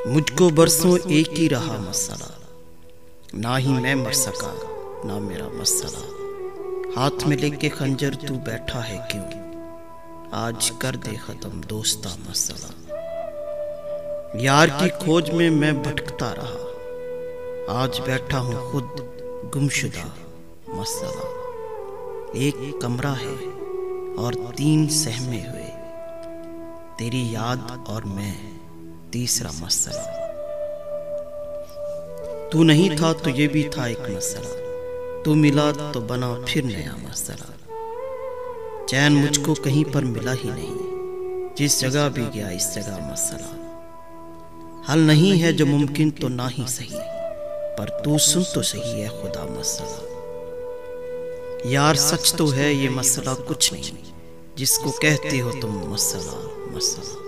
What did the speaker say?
मुझको बरसों एक ही रहा मसला, ना ही मैं मर सका ना मेरा मसला। हाथ में लेके खंजर तू बैठा है क्यों, आज कर दे खत्म दोस्ता मसला। यार की खोज में मैं भटकता रहा, आज बैठा हूँ खुद गुमशुदा मसला। एक कमरा है और 3 सहमे हुए, तेरी याद और मैं तीसरा मसला। तू नहीं था तो ये भी था एक मसला, तू मिला तो बना फिर नया मसला। चैन मुझको कहीं पर मिला ही नहीं, जिस जगह भी गया इस जगह मसला। हल नहीं है जो मुमकिन तो ना ही सही, पर तू सुन तो सही है खुदा मसला। यार सच तो है ये मसला कुछ नहीं, जिसको कहते हो तुम मसला मसला।